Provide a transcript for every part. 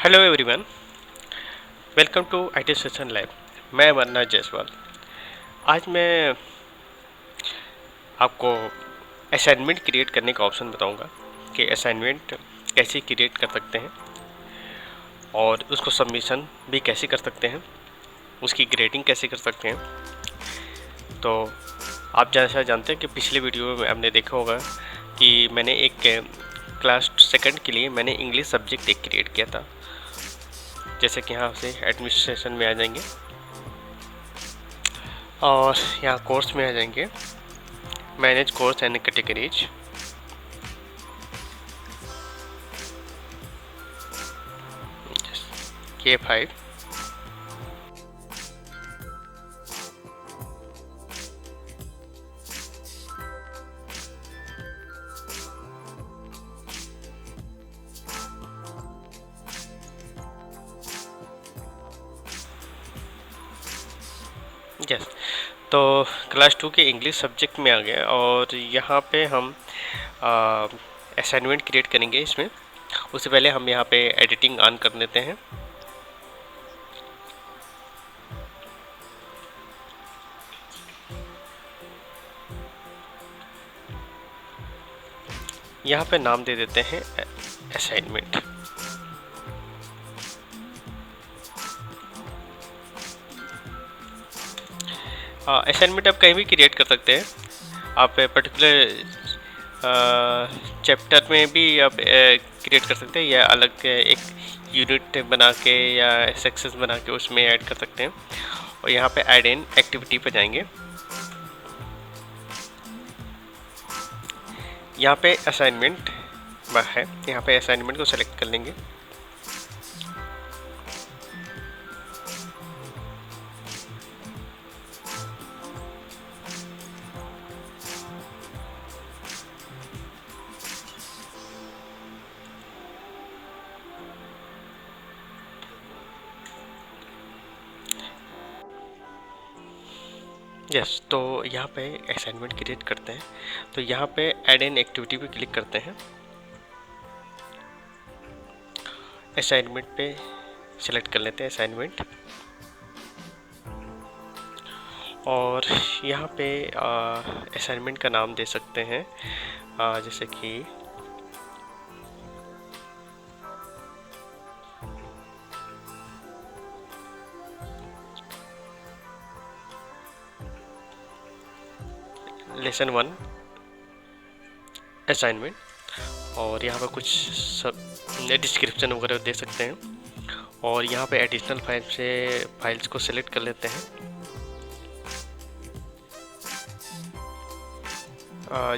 Hello everyone, welcome to IT session lab. मैं अमरनाथ जायसवाल। आज मैं आपको असाइनमेंट क्रिएट करने का ऑप्शन बताऊंगा कि असाइनमेंट कैसे क्रिएट कर सकते हैं और उसको सबमिशन भी कैसे कर सकते हैं, उसकी ग्रेडिंग कैसे कर सकते हैं। तो आप जैसा जानते हैं कि पिछले वीडियो में आपने देखा होगा कि मैंने एक क्लास सेकंड के लिए मैंने इंग्लिश सब्जेक्ट एक क्रिएट किया था। जैसे कि यहाँ से एडमिनिस्ट्रेशन में आ जाएंगे और यहाँ कोर्स में आ जाएंगे, manage course and categories. K5 yes. तो क्लास 2 के इंग्लिश सब्जेक्ट में आ गए और यहाँ पे हम असाइनमेंट क्रिएट करेंगे। इसमें उससे पहले हम यहाँ पे एडिटिंग ऑन कर लेते हैं। यहाँ पे नाम दे देते हैं असाइनमेंट। असाइनमेंट आप कहीं भी क्रिएट कर सकते हैं। आप पर्टिकुलर चैप्टर में भी आप क्रिएट कर सकते हैं या अलग एक यूनिट बना के या सेक्शंस बना के उसमें ऐड कर सकते हैं। और यहाँ पे ऐड इन एक्टिविटी पे जाएंगे। यहाँ पे असाइनमेंट है, यहाँ पे असाइनमेंट को सेलेक्ट कर लेंगे। यस, तो यहाँ पे असाइनमेंट क्रिएट करते हैं। तो यहाँ पे ऐड एन एक्टिविटी पे क्लिक करते हैं। असाइनमेंट पे सेलेक्ट कर लेते हैं असाइनमेंट और यहाँ पे असाइनमेंट का नाम दे सकते हैं, जैसे कि लेसन 1 असाइनमेंट। और यहाँ पर कुछ सब डिस्क्रिप्शन वगैरह दे सकते हैं। और यहाँ पे एडिशनल फाइल्स को सिलेक्ट कर लेते हैं।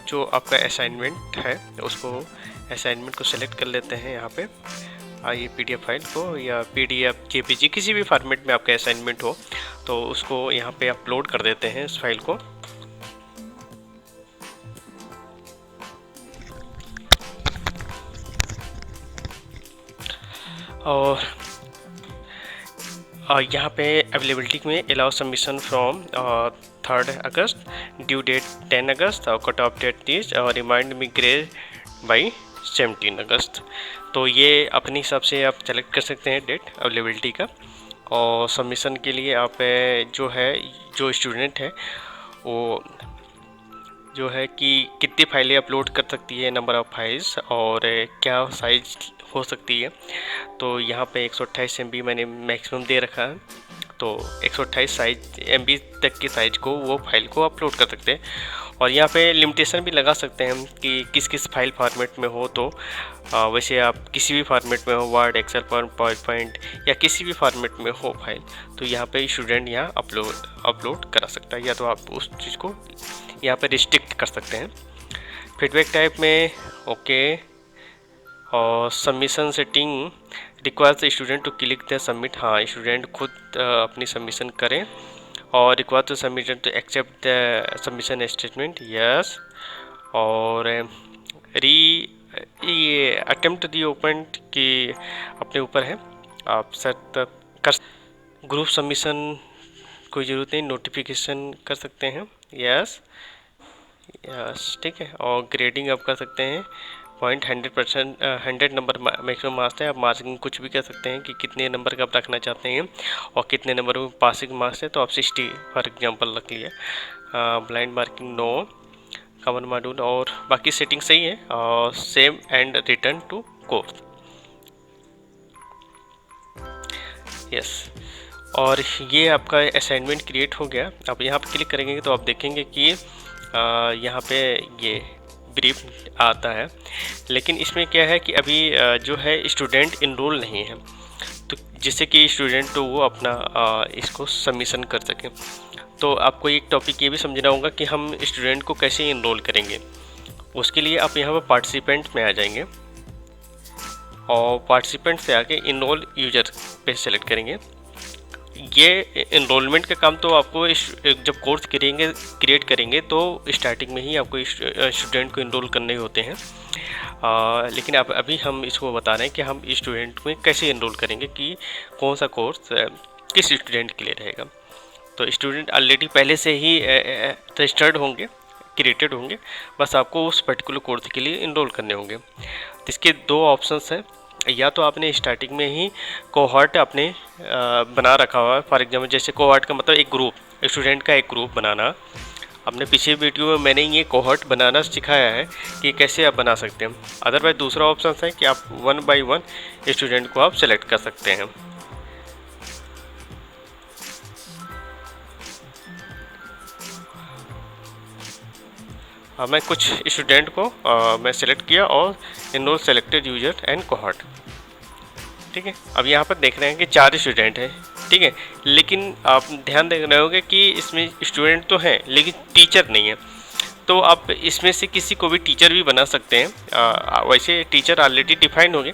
जो आपका असाइनमेंट है उसको असाइनमेंट को सिलेक्ट कर लेते हैं। यहाँ पे ये PDF फाइल को या PDF JPG किसी भी फॉर्मेट में आपका असाइनमेंट हो तो उसको यहाँ पे अपलोड कर देते हैं इस फाइल को। और यहाँ पे अवेलेबिलिटी में allow submission from 3 August, due date 10 August और कट ऑफ डेट 30 और remind me grade by 17 August. तो ये अपने हिसाब से आप सेलेक्ट कर सकते हैं डेट अवेलेबिलिटी का। और सबमिशन के लिए आप जो स्टूडेंट है वो जो है कि कितनी फाइलें अपलोड कर सकती है, नंबर ऑफ़ फाइल्स और क्या साइज हो सकती है। तो यहाँ पे 128 MB मैंने मैक्सिमम दे रखा है। तो 128 MB तक की साइज को वो फाइल को अपलोड कर सकते हैं। और यहाँ पे लिमिटेशन भी लगा सकते हैं कि किस किस फाइल फॉर्मेट में हो। तो वैसे आप किसी भी फॉर्मेट में हो, वर्ड, एक्सेल, पावर पॉइंट या किसी भी फॉर्मेट में हो फाइल, तो यहाँ पे स्टूडेंट यहाँ अपलोड करा सकता है। या तो आप उस चीज़ को यहाँ पे रिस्ट्रिक्ट कर सकते हैं। फीडबैक टाइप में ओके। और submission setting requires student to click the submit. हाँ, स्टूडेंट खुद अपनी सबमिशन करें। और require to submission to accept the submission statement, yes. और ये अटेम्प्ट दी ओपन की अपने ऊपर है, आप सेट कर। ग्रुप सबमिशन कोई ज़रूरत नहीं, नोटिफिकेशन कर सकते हैं, यस यस, ठीक है। और ग्रेडिंग आप कर सकते हैं पॉइंट 100%, 100 नंबर मैक्सिमम मार्क्स है। आप मार्किंग कुछ भी कर सकते हैं कि कितने नंबर का आप रखना चाहते हैं और कितने नंबर में पासिंग मार्क्स है, तो आप 60 फॉर एग्जांपल रख लिया। Blind marking no, common module और बाकी सेटिंग सही है। और save and return to course, yes. और ये आपका असाइनमेंट क्रिएट हो गया। आप यहाँ पे क्लिक करेंगे तो आप देखेंगे कि यहाँ पे ये ब्रीफ आता है, लेकिन इसमें क्या है कि अभी जो है स्टूडेंट इनरोल नहीं है, तो जिससे कि स्टूडेंट तो वो अपना इसको सबमिशन कर सकें। तो आपको एक टॉपिक ये भी समझना होगा कि हम स्टूडेंट को कैसे इनरोल करेंगे। उसके लिए आप यहाँ पर पार्टिसिपेंट में आ जाएंगे और पार्टिसिपेंट से आके इनरोल यूजर पे सेलेक्ट करेंगे। ये इनरोलमेंट का काम तो आपको जब कोर्स क्रिएट करेंगे तो स्टार्टिंग में ही आपको स्टूडेंट को इनरोल करने होते हैं। लेकिन अब अभी हम इसको बता रहे हैं कि हम स्टूडेंट में कैसे इनरोल करेंगे, कि कौन सा कोर्स किस स्टूडेंट के लिए रहेगा। तो स्टूडेंट ऑलरेडी पहले से ही रजिस्टर्ड होंगे, क्रिएटेड होंगे, बस आपको उस पर्टिकुलर कोर्स के लिए इनरोल करने होंगे। तो इसके दो ऑप्शंस हैं, या तो आपने स्टार्टिंग में ही कोहॉर्ट आपने बना रखा हुआ है। फॉर एग्जांपल जैसे कोहॉर्ट का मतलब एक ग्रुप, स्टूडेंट का एक ग्रुप बनाना। अपने पिछले वीडियो में मैंने ये कोहॉर्ट बनाना सिखाया है कि कैसे आप बना सकते हैं। अदरवाइज दूसरा ऑप्शन है कि आप 1 बाय 1 स्टूडेंट को आप सेलेक्ट कर सकते हैं। मैं कुछ स्टूडेंट को मैं सेलेक्ट किया और enrol selected user and cohort, ठीक है। अब यहाँ पर देख रहे हैं कि 4 स्टूडेंट हैं, ठीक है, लेकिन आप ध्यान दे रहे होंगे कि इसमें स्टूडेंट तो हैं लेकिन टीचर नहीं है। तो आप इसमें से किसी को भी टीचर भी बना सकते हैं। वैसे टीचर ऑलरेडी डिफाइन होंगे,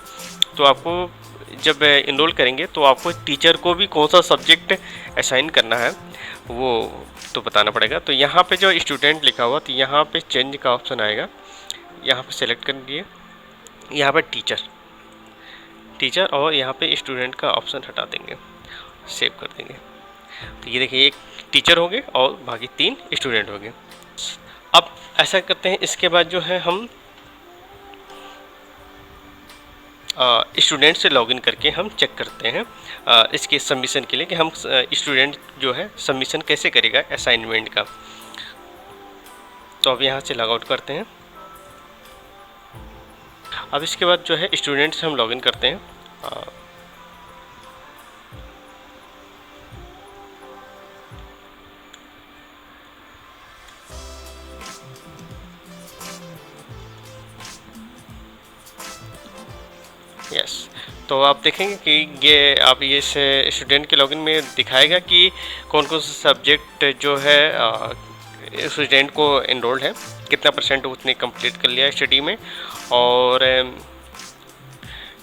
तो आपको जब इनरोल करेंगे तो आपको टीचर को भी कौन सा सब्जेक्ट असाइन करना है वो तो बताना पड़ेगा। तो यहाँ पे जो स्टूडेंट लिखा हुआ, तो यहाँ पे चेंज का ऑप्शन आएगा, यहाँ पे सेलेक्ट कर लिए, यहाँ पर टीचर और यहाँ पे स्टूडेंट का ऑप्शन हटा देंगे, सेव कर देंगे। तो ये देखिए एक टीचर हो गए और बाकी 3 स्टूडेंट हो गए। अब ऐसा करते हैं, इसके बाद जो है हम स्टूडेंट से लॉगिन करके हम चेक करते हैं इसके सबमिशन के लिए कि हम स्टूडेंट जो है सबमिशन कैसे करेगा असाइनमेंट का। तो अब यहाँ से लॉग आउट करते हैं। अब इसके बाद जो है स्टूडेंट से हम लॉगिन करते हैं। यस, तो आप देखेंगे कि ये आप ये स्टूडेंट के लॉगिन में दिखाएगा कि कौन कौन सा सब्जेक्ट जो है स्टूडेंट को इनरोल्ड है, कितना % उसने कंप्लीट कर लिया स्टडी में। और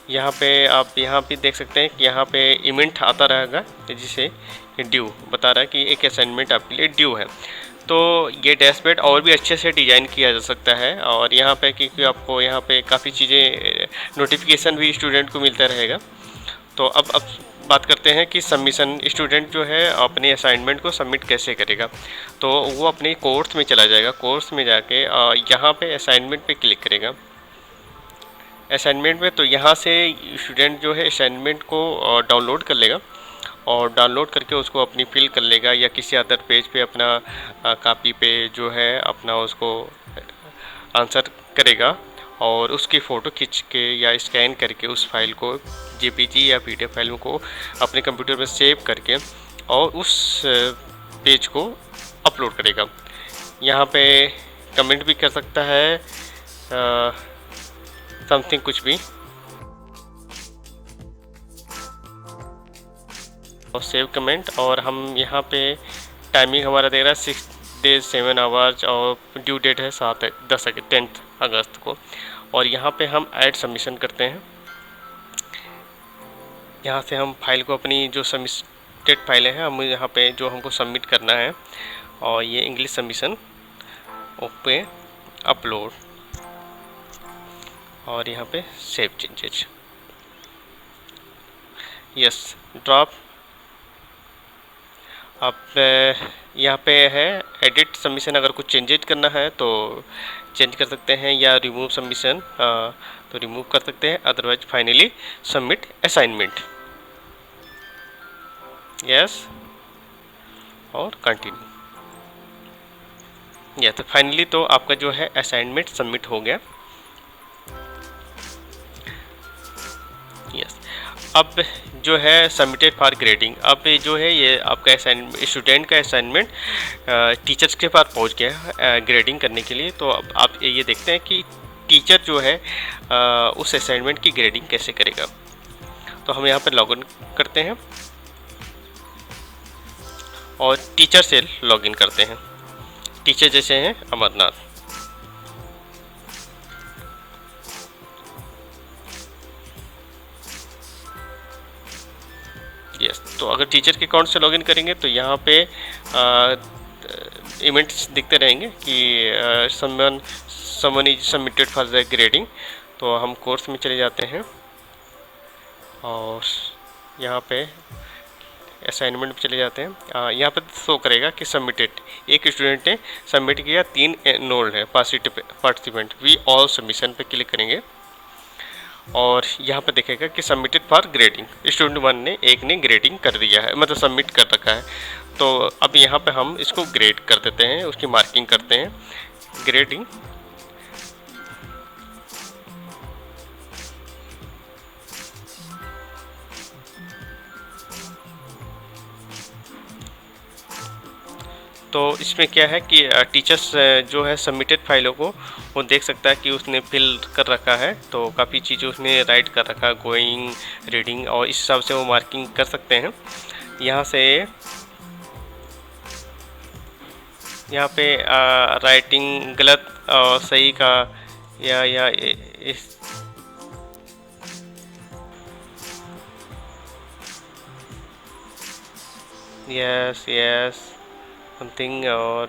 यहाँ पे आप यहाँ पे देख सकते हैं कि यहाँ पे इवेंट आता रहेगा जिसे ड्यू बता रहा है कि एक असाइनमेंट आपके लिए ड्यू है। तो ये डैशबोर्ड और भी अच्छे से डिज़ाइन किया जा सकता है। और यहाँ पे क्योंकि आपको यहाँ पे काफ़ी चीज़ें नोटिफिकेशन भी स्टूडेंट को मिलता रहेगा। तो अब बात करते हैं कि सबमिशन, स्टूडेंट जो है अपने असाइनमेंट को सबमिट कैसे करेगा। तो वो अपने कोर्स में चला जाएगा, कोर्स में जाके यहाँ पे असाइनमेंट पे क्लिक करेगा। असाइनमेंट में तो यहाँ से स्टूडेंट जो है असाइनमेंट को डाउनलोड कर लेगा और डाउनलोड करके उसको अपनी फिल कर लेगा, या किसी अदर पेज पे अपना कॉपी पे जो है अपना उसको आंसर करेगा और उसकी फ़ोटो खींच के या स्कैन करके उस फाइल को जेपीजी या पीडीएफ फाइल को अपने कंप्यूटर में सेव करके और उस पेज को अपलोड करेगा। यहाँ पे कमेंट भी कर सकता है समथिंग कुछ भी, और सेव कमेंट। और हम यहाँ पे टाइमिंग हमारा दे रहा है 6 days 7 hours और ड्यू डेट है 10 अगस्त को। और यहाँ पे हम ऐड सबमिशन करते हैं। यहाँ से हम फाइल को अपनी जो सबमिटेड फाइलें हैं हम यहाँ पे जो हमको सबमिट करना है, और ये इंग्लिश सबमिशन ओके अपलोड और यहाँ पे सेव चेंजेज, यस ड्रॉप। अब यहाँ पे है एडिट सबमिशन, अगर कुछ चेंजेज करना है तो चेंज कर सकते हैं, या रिमूव सबमिशन तो रिमूव कर सकते हैं, otherwise finally submit assignment, yes और कंटिन्यू। या तो फाइनली तो आपका जो है असाइनमेंट सबमिट हो गया। यस, अब जो है सबमिटेड फॉर ग्रेडिंग, अब जो है ये आपका स्टूडेंट का असाइनमेंट टीचर्स के पास पहुंच गया है ग्रेडिंग करने के लिए। तो अब आप ये देखते हैं कि टीचर जो है उस असाइनमेंट की ग्रेडिंग कैसे करेगा। तो हम यहाँ पर लॉगिन करते हैं और टीचर से लॉगिन करते हैं। टीचर जैसे हैं अमरनाथ। यस, तो अगर टीचर के अकाउंट से लॉगिन करेंगे तो यहाँ पे इवेंट्स दिखते रहेंगे कि someone is submitted for the grading. तो हम कोर्स में चले जाते हैं और यहाँ पे असाइनमेंट पे चले जाते हैं। यहाँ पर शो करेगा कि सबमिटेड, एक स्टूडेंट ने सबमिट किया, 3 एनरोल्ड है पार्टिसिपेंट। वी ऑल सबमिशन पे क्लिक करेंगे और यहाँ पर देखेगा कि सबमिटेड फॉर ग्रेडिंग, स्टूडेंट 1 ने, एक ने ग्रेडिंग कर दिया है, मतलब सबमिट कर रखा है। तो अब यहाँ पे हम इसको ग्रेड कर देते हैं, उसकी मार्किंग करते हैं, ग्रेडिंग। तो इसमें क्या है कि टीचर्स जो है सबमिटेड फाइलों को वो देख सकता है कि उसने फिल कर रखा है, तो काफ़ी चीज़ें उसने राइट कर रखा है, गोइंग, रीडिंग, और इस हिसाब से वो मार्किंग कर सकते हैं। यहाँ से यहाँ पे राइटिंग गलत और सही का या इस यस समथिंग, और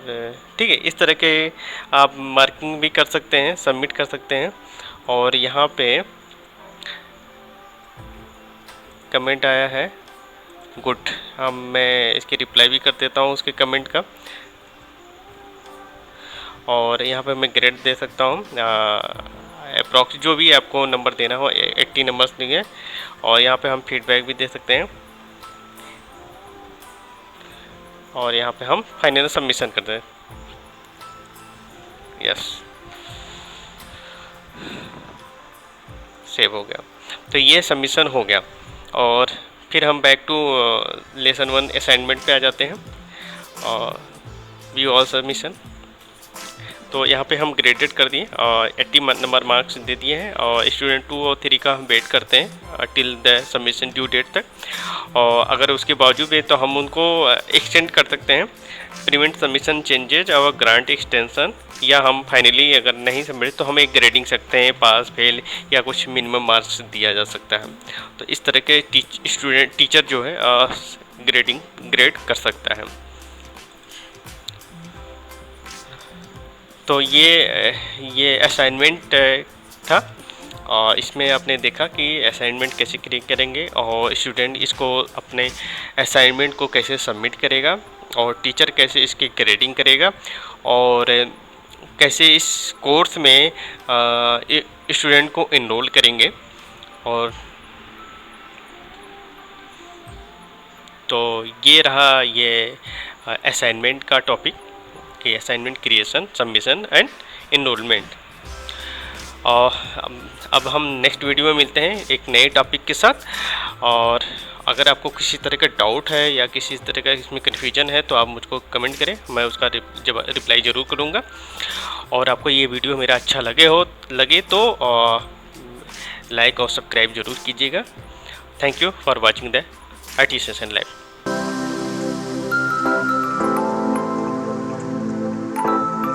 ठीक है, इस तरह के आप मार्किंग भी कर सकते हैं, सबमिट कर सकते हैं। और यहाँ पे कमेंट आया है गुड, मैं इसकी रिप्लाई भी कर देता हूँ उसके कमेंट का। और यहाँ पे मैं ग्रेड दे सकता हूँ, अप्रॉक्स जो भी आपको नंबर देना हो 80 नंबर्स देंगे। और यहाँ पे हम फीडबैक भी दे सकते हैं और यहाँ पे हम फाइनल सबमिशन करते हैं। यस, सेव हो गया। तो ये सबमिशन हो गया। और फिर हम बैक टू लेसन 1 असाइनमेंट पे आ जाते हैं और व्यू ऑल सबमिशन। तो यहाँ पे हम ग्रेडेड कर दिए और 80 नंबर मार्क्स दे दिए हैं। और स्टूडेंट 2 और 3 का हम वेट करते हैं till the submission due date तक। और अगर उसके बावजूद भी तो हम उनको एक्सटेंड कर सकते हैं, प्रिवेंट सबमिशन चेंजेज और ग्रांट एक्सटेंशन, या हम फाइनली अगर नहीं सबमिट तो हम एक ग्रेडिंग सकते हैं, पास फेल या कुछ मिनिमम मार्क्स दिया जा सकता है। तो इस तरह के टीचर जो है ग्रेड कर सकता है। तो ये असाइनमेंट था और इसमें आपने देखा कि असाइनमेंट कैसे क्रिएट करेंगे और स्टूडेंट इसको अपने असाइनमेंट को कैसे सबमिट करेगा और टीचर कैसे इसकी ग्रेडिंग करेगा और कैसे इस कोर्स में स्टूडेंट को इनरोल करेंगे। और तो ये रहा ये असाइनमेंट का टॉपिक कि assignment creation, submission and enrolment. और अब हम नेक्स्ट वीडियो में मिलते हैं एक नए टॉपिक के साथ। और अगर आपको किसी तरह का डाउट है या किसी तरह का इसमें कन्फ्यूजन है तो आप मुझको कमेंट करें, मैं उसका रिप्लाई ज़रूर करूँगा। और आपको ये वीडियो मेरा अच्छा लगे तो लाइक और सब्सक्राइब ज़रूर कीजिएगा। Thank you for watching the IT session live.